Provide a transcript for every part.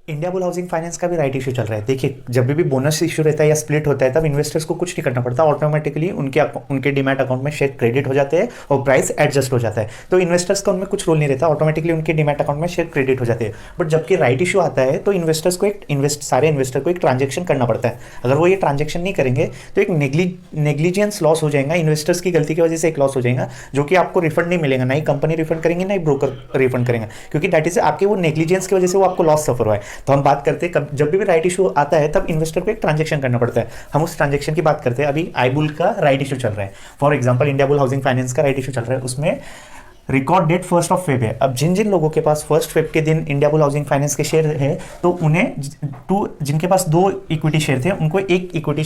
India bull housing finance का भी right issue चल रहा है। देखिए, जब भी बोनस इशू रहता है या स्प्लिट होता है तब इन्वेस्टर्स को कुछ नहीं करना पड़ता, ऑटोमेटिकली उनके डीमैट अकाउंट में शेयर क्रेडिट हो जाते हैं और प्राइस एडजस्ट हो जाता है। तो इन्वेस्टर्स का उनमें कुछ रोल नहीं रहता, ऑटोमेटिकली उनके डीमैट अकाउंट में शेयर क्रेडिट हो जाते हैं। बट जबकि राइट इशू आता है तो इन्वेस्टर्स को सारे इन्वेस्टर को एक ट्रांजेक्शन करना पड़ता है। अगर वो ये ट्रांजेक्शन नहीं करेंगे तो एक नेग्लिजेंस लॉस हो जाएगा, इन्वेस्टर्स की गलती की वजह से एक लॉस हो जाएगा, जो कि आपको रिफंड नहीं मिलेगा, ना ही कंपनी रिफंड करेंगे ना ही ब्रोकर रिफंड करेंगे, क्योंकि दैट इज आपके वो नेग्लिजेंस की वजह से वो आपको लॉस सफर हुआ है। तो हम बात करते हैं जब भी राइट इशू आता है तब इन्वेस्टर को एक ट्रांजेक्शन करना पड़ता है। हम उस ट्रांजेक्शन की बात करते हैं। अभी आईबुल का राइट इशू चल रहा है, for example India bull housing finance का राइट इशू चल रहा है, उसमें रिकॉर्ड डेट 1 फेब है। अब जिन जिन लोगों के पास 1 फेब के दिन इंडिया बुल हाउसिंग फाइनेंस के शेयर है तो उन्हें जिनके पास 2 इक्विटी शेयर थे उनको एक इक्विटी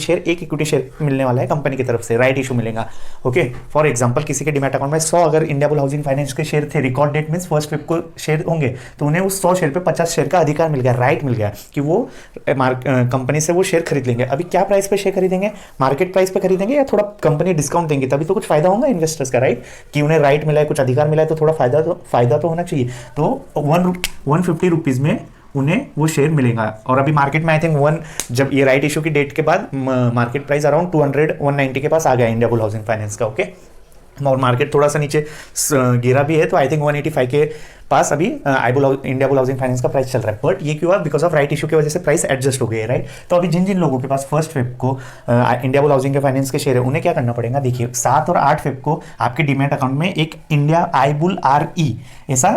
शेयर मिलने वाला है कंपनी की तरफ से, राइट इशू मिलेगा। ओके, फॉर एग्जांपल किसी के डीमैट अकाउंट में 100 अगर इंडिया बुल हाउसिंग फाइनेंस के शेयर थे, रिकॉर्ड डेट मींस 1 फेब को शेयर होंगे, तो उन्हें उस 100 शेयर पे 50 शेयर का अधिकार मिल गया, राइट मिल गया कि वो कंपनी से वो शेयर खरीद लेंगे। अभी क्या प्राइस पे शेयर खरीदेंगे, मार्केट प्राइस पे खरीदेंगे या थोड़ा कंपनी डिस्काउंट देंगे, तभी तो कुछ फायदा होगा इन्वेस्टर्स का, राइट, कि उन्हें राइट मिला है, कुछ अधिकार मिला है, तो थोड़ा फायदा तो होना चाहिए। तो 150 रुपीज में उन्हें वो शेयर मिलेगा। और अभी मार्केट में आई थिंक जब ये राइट इशू की डेट के बाद मार्केट प्राइस अराउंड 200-190 के पास आ गया इंडिया बुल हाउसिंग फाइनेंस का। ओके, और मार्केट थोड़ा सा नीचे गिरा भी है, तो आई थिंक 185 के पास अभी इंडिया बुल हाउसिंग फाइनेंस का प्राइस चल रहा है। बट ये क्यों हुआ, बिकॉज ऑफ राइट इशू की वजह से प्राइस एडजस्ट हो गई है, राइट। तो अभी जिन जिन लोगों के पास 1 फेब को इंडिया बुल हाउसिंग के फाइनेंस के शेयर है उन्हें क्या करना पड़ेगा, देखिए 7 और 8 फेब को आपके डीमैट अकाउंट में एक इंडिया आईबुल RE ऐसा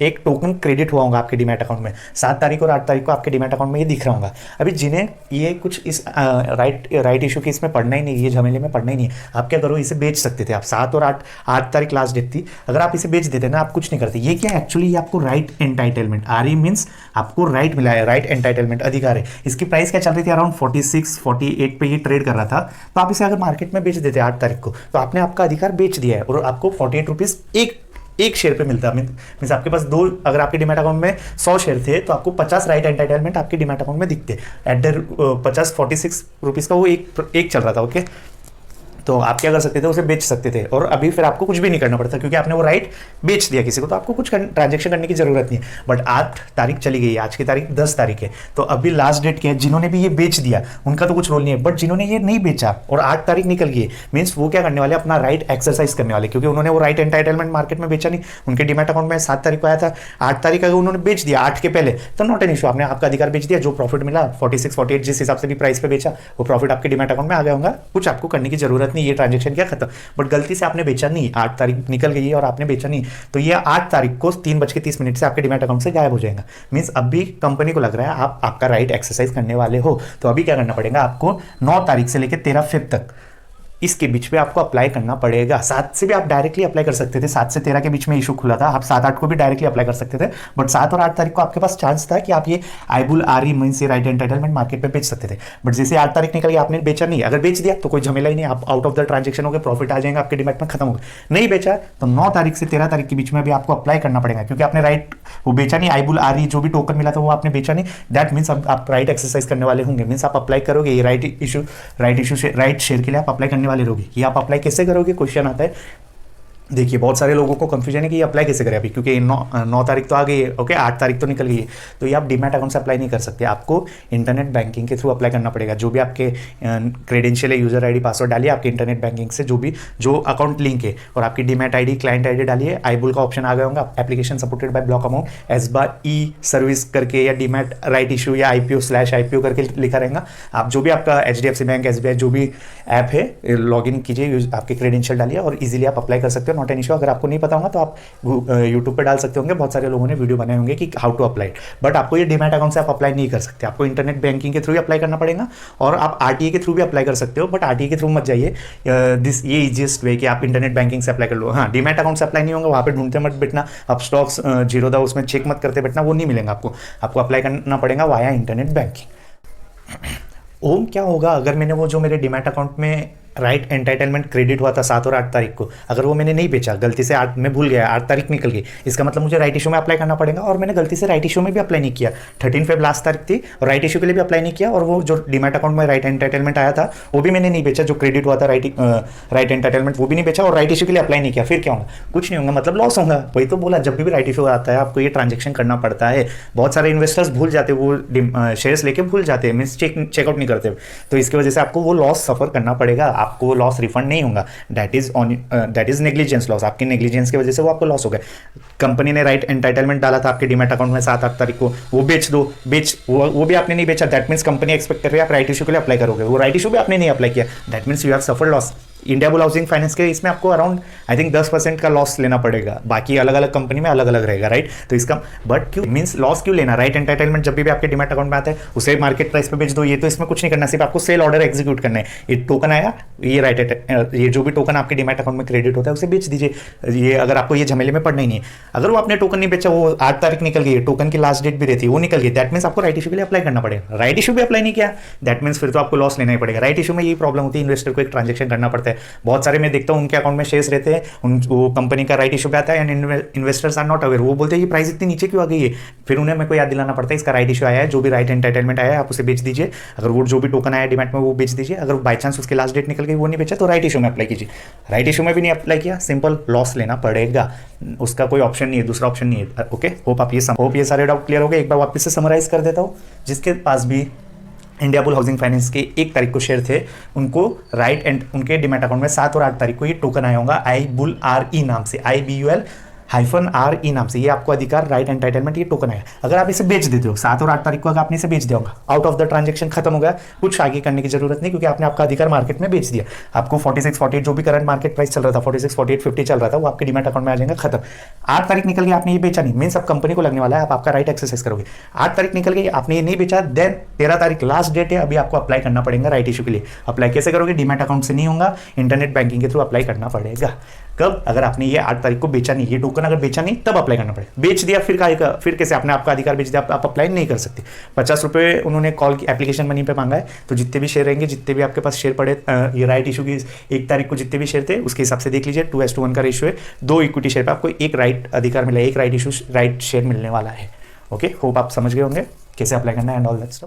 एक टोकन क्रेडिट हुआ होगा आपके डीमैट अकाउंट में। 7 तारीख और 8 तारीख को आपके डीमैट अकाउंट में ये दिख रहा होगा। अभी जिन्हें ये कुछ इस राइट इशू के इसमें पढ़ना ही नहीं, ये झमेले में पढ़ना ही नहीं है, आप क्या करो, इसे बेच सकते थे आप। 7 और 8 तारीख लास्ट डेट थी, अगर आप इसे बेच देते ना, आप कुछ नहीं करते। ये क्या है एक्चुअली, आपको राइट एंटाइटलमेंट, RE मींस आपको राइट मिला है, राइट एंटाइटलमेंट, अधिकार है। इसकी प्राइस क्या चल रही थी, अराउंड 46-48 पे ये ट्रेड कर रहा था। तो आप इसे अगर मार्केट में बेच देते 8 तारीख को, तो आपने आपका अधिकार बेच दिया है और आपको 48 रुपीज एक शेयर पे मिलता है। मींस आपके पास अगर आपके डीमैट अकाउंट में 100 शेयर थे तो आपको 50 राइट एंटाइटलमेंट आपके डीमैट अकाउंट में दिखते। एट द 46 रुपीज़ का वो एक चल रहा था। ओके, तो आप क्या कर सकते थे, उसे बेच सकते थे और अभी फिर आपको कुछ भी नहीं करना पड़ता, क्योंकि आपने वो राइट बेच दिया किसी को, तो आपको कुछ ट्रांजेक्शन करने की जरूरत नहीं है। बट 8 तारीख चली गई है, आज की तारीख 10 तारीख है, तो अभी लास्ट डेट क्या है, जिन्होंने भी ये बेच दिया उनका तो कुछ रोल नहीं है। बट जिन्होंने ये नहीं बेचा और 8 तारीख निकल गई, मीन्स वो क्या करने वाले, अपना राइट एक्सरसाइज करने वाले, क्योंकि उन्होंने वो राइट एंटाइटलमेंट मार्केट में बेचा नहीं, उनके डीमैट अकाउंट में 7 तारीख को आया था, 8 तारीख अगर उन्होंने बेच दिया 8 के पहले, तो नॉट एन इशू, आपने आपका अधिकार बेच दिया। जो प्रॉफिट मिला 46-48 जिस हिसाब से भी प्राइस पे बेचा, वो प्रॉफिट आपके डीमैट अकाउंट में आ गया होगा, कुछ आपको करने की जरूरत नहीं, ये ट्रांजेक्शन क्या खत्म। बट गलती से आपने बेचा नहीं, 8 तारीख निकल गई है और आपने बेचा नहीं, तो ये 8 तारीख को 3:30 से आपके डीमैट अकाउंट से गायब हो जाएगा। मींस अभी कंपनी को लग रहा है आप आपका राइट एक्सरसाइज करने वाले हो, तो अभी क्या करना पड़ेगा आपको, 9 तारीख से लेकर 13 फेब तक इसके बीच में आपको अप्लाई करना पड़ेगा। 7 से भी आप डायरेक्टली अप्लाई कर सकते थे, 7 से 13 के बीच में इशू खुला था, आप 7-8 को भी डायरेक्टली अप्लाई कर सकते थे। बट 7 और 8 तारीख को आपके पास चांस था कि आप ये आईबुल RE मींस से राइट एंटाइटलमेंट मार्केट पे बेच सकते थे। बट जैसे 8 तारीख निकल गई, आपने बेचा नहीं, अगर बेच दिया तो कोई झमेला ही नहीं, आप आउट ऑफ द ट्रांजेक्शन हो गए, प्रॉफिट आ जाएगा आपके डीमैट में, खत्म हो गया। नहीं बेचा तो 9 तारीख से 13 तारीख के बीच में भी आपको अप्लाई करना पड़ेगा, क्योंकि आपने राइट वो बेचा नहीं, आईबुल RE जो भी टोकन मिला था वो आपने बेचा नहीं, दैट मीन्स आप राइट एक्सरसाइज करने वाले होंगे। मीन्स आप अप्लाई करोगे ये राइट शेयर के लिए आप अप्लाई करने वाले रहोगे। ये आप अप्लाई कैसे करोगे, क्वेश्चन आता है। देखिए, बहुत सारे लोगों को कंफ्यूजन है कि ये अप्लाई कैसे करें अभी, क्योंकि 9 तारीख तो आ गई है, ओके, 8 तारीख तो निकल गई है, तो ये आप डीमैट अकाउंट से अप्लाई नहीं कर सकते, आपको इंटरनेट बैंकिंग के थ्रू अप्लाई करना पड़ेगा। जो भी आपके क्रेडेंशियल है, यूजर ID पासवर्ड डालिए आपके इंटरनेट बैंकिंग से, जो अकाउंट लिंक है, और आपकी डीमैट ID क्लाइंट ID डालिए, आईबुल का ऑप्शन आ गया होगा, application supported by block amount ASBA e service करके, या डीमैट राइट इशू या IPO/IPO करके लिखा रहेगा। आप जो भी आपका HDFC बैंक, SBI जो भी ऐप है, लॉग इन कीजिए, आपके क्रेडेंशियल डालिए और इजीली आप अप्लाई कर सकते हो, नॉट एन इशू। अगर आपको नहीं पता होगा तो आप यूट्यूब पे डाल सकते होंगे, बहुत सारे लोगों ने वीडियो बनाए होंगे कि हाउ टू अप्लाई। बट आपको ये डीमैट अकाउंट से आप अप्लाई नहीं कर सकते, आपको इंटरनेट बैंकिंग के थ्रू ही अप्लाई करना पड़ेगा, और आप RTA के थ्रू भी अप्लाई कर सकते हो। बट RTA के थ्रू मत जाइए, ये इजीएस्ट वे कि आप इंटरनेट बैंकिंग से अप्लाई कर लो। हाँ, डीमैट अकाउंट से अप्लाई नहीं होगा, वहाँ पे ढूंढते मत बैठना, आप स्टॉक्स जीरोधा उसमें चेक मत करते बैठना, वो नहीं मिलेगा आपको अप्लाई करना पड़ेगा वाया इंटरनेट बैंकिंग। ओम, क्या होगा अगर मैंने वो जो मेरे डीमैट अकाउंट में राइट एंटाइटलमेंट क्रेडिट हुआ था 7 और 8 तारीख को, अगर वो मैंने नहीं बेचा, गलती से 8 में भूल गया, 8 तारीख निकल गई, इसका मतलब मुझे राइट इशू में अप्लाई करना पड़ेगा, और मैंने गलती से राइट इशू में भी अप्लाई नहीं किया। 13 फेब लास्ट तारीख थी और राइट इशू के लिए भी अप्लाई नहीं किया, और वो जो डीमैट अकाउंट में राइट एंटाइटलमेंट आया था वो भी मैंने नहीं बेचा, जो क्रेडिट हुआ था राइट एंटाइटलमेंट वो भी नहीं बेचा, और राइट इशू के लिए अप्लाई नहीं किया। फिर क्या होगा? कुछ नहीं होगा, मतलब लॉस होगा। वही तो बोला, जब भी राइट इशू आता है आपको ये ट्रांजेक्शन करना पड़ता है। बहुत सारे इन्वेस्टर्स भूल जाते हैं, वो शेयर्स लेके भूल जाते हैं, मीन्स चेकआउट नहीं करते, तो इसकी वजह से आपको वो लॉस सफर करना पड़ेगा, आपको वो लॉस रिफंड नहीं होगा। दैट इज नेग्लिजेंस लॉस, आपकी नेग्लिजेंस की वजह से वो आपको लॉस हो गया। कंपनी ने राइट एंटाइटलमेंट डाला था आपके डीमैट अकाउंट में 7-8 तारीख को, वो बेच दो, वो भी आपने नहीं बेचा, दैट मीन्स कंपनी एक्सपेक्ट कर रही है आप राइट इशू के लिए अप्लाई करोगे, वो राइट इशू भी आपने नहीं अप्लाई किया, that means you have suffer loss. India bull housing finance के इसमें आपको अराउंड आई थिंक 10% का लॉस लेना पड़ेगा, बाकी अलग अलग कंपनी में अलग अलग रहेगा, राइट। तो इसका बट क्यों मींस लॉस क्यों लेना? राइट एंटाइटलमेंट जब भी आपके डीमैट अकाउंट में आता है उसे मार्केट प्राइस पे बेच दो, ये तो इसमें कुछ नहीं करना, सिर्फ आपको सेल ऑर्डर एग्जीक्यूट करना है। ये टोकन आया, ये ये जो भी टोकन आपके डीमैट अकाउंट में क्रेडिट होता है उसे बेच दीजिए। ये अगर आपको ये झमेले में पड़ना ही नहीं है, अगर वो आपने टोकन नहीं बेचा, वो 8 तारीख निकल गई, टोकन की लास्ट डेट भी रहती है, वो निकल गई, दैट मीन्स आपको राइट इशू के लिए अप्लाई करना पड़ेगा। राइट इशू भी अप्लाई नहीं किया, दैट मीन्स फिर तो आपको लॉस लेना ही पड़ेगा। राइट इशू में यही प्रॉब्लम होती है, इन्वेस्टर को एक ट्रांजेक्शन करना पड़ता है। बहुत सारे मैं देखता हूँ उनके अकाउंट में शेयर्स रहते हैं, वो कंपनी का राइट इशू पे आता है and investors are not aware, वो बोलते हैं ये प्राइस इतनी नीचे क्यों आ गई है, फिर उन्हें मेरे को याद दिलाना पड़ता है इसका राइट इशू आया है, जो भी राइट एंटाइटलमेंट आया है आप उसे बेच दीजिए, अगर वो जो भी टोकन आया डीमैट में वो बेच दीजिए, अगर बाई चांस उसकी लास्ट डेट निकल गई वो नहीं बेचा तो राइट इशू में अप्लाई कीजिए। राइट इशू में भी नहीं अप्लाई किया, सिंपल लॉस लेना पड़ेगा, उसका कोई ऑप्शन नहीं है, दूसरा ऑप्शन नहीं है। ओके, होप ये सारे डाउट क्लियर हो गए। एक बार वापस से समराइज कर देता हूँ, जिसके पास भी इंडिया बुल हाउसिंग फाइनेंस के 1 तारीख को शेयर थे, उनको राइट एंड उनके डीमैट अकाउंट में 7 और 8 तारीख को ये टोकन आया होगा IBULRE नाम से, IBUL-RE नाम से, ये आपको अधिकार राइट एंटाइटलमेंट ये टोकन आया। अगर आप इसे बेच देते हो 7 और 8 तारीख को, अगर आपने इसे बेच दिया होगा, आउट ऑफ द ट्रांजेक्शन खत्म हो गया, कुछ आगे करने की जरूरत नहीं, क्योंकि आपने आपका अधिकार मार्केट में बेच दिया। आपको 46-48 जो भी करंट मार्केट प्राइस चल रहा था, 46-48-50 चल रहा था, वो आपके डीमैट अकाउंट में आ जाएगा, खत्म। 8 तारीख निकल गई, आपने ये बेचा नहीं, मीन्स अब कंपनी को लगने वाला है, आप आपका राइट एक्सरसाइज करोगे। 8 तारीख निकल गई, आपने ये नहीं बेचा, देन 13 तारीख लास्ट डेट है, अभी आपको अप्लाई करना पड़ेगा राइट इशू के लिए। अप्लाई कैसे करोगे? डीमैट अकाउंट से नहीं होगा, इंटरनेट बैंकिंग के थ्रू अप्लाई करना पड़ेगा। कब? अगर आपने ये 8 तारीख को बेचा नहीं, ये टोकन अगर बेचा नहीं तब अप्लाई करना पड़ेगा। बेच दिया फिर कैसे? आपने आपका अधिकार बेच दिया, आप अप्लाई नहीं कर सकते। 50 रुपये उन्होंने कॉल की एप्लीकेशन मनी पे मांगा है, तो जितने भी शेयर रहेंगे, जितने भी आपके पास शेयर पड़े, ये राइट इशू की 1 तारीख को जितने भी शेयर थे उसके हिसाब से देख लीजिए, 2:1 का रेशियो है, 2 इक्विटी शेयर पर आपको 1 राइट अधिकार मिला है, 1 राइट शेयर मिलने वाला है। ओके, होप आप समझ गए होंगे कैसे अप्लाई करना है एंड ऑल दैट स्टफ।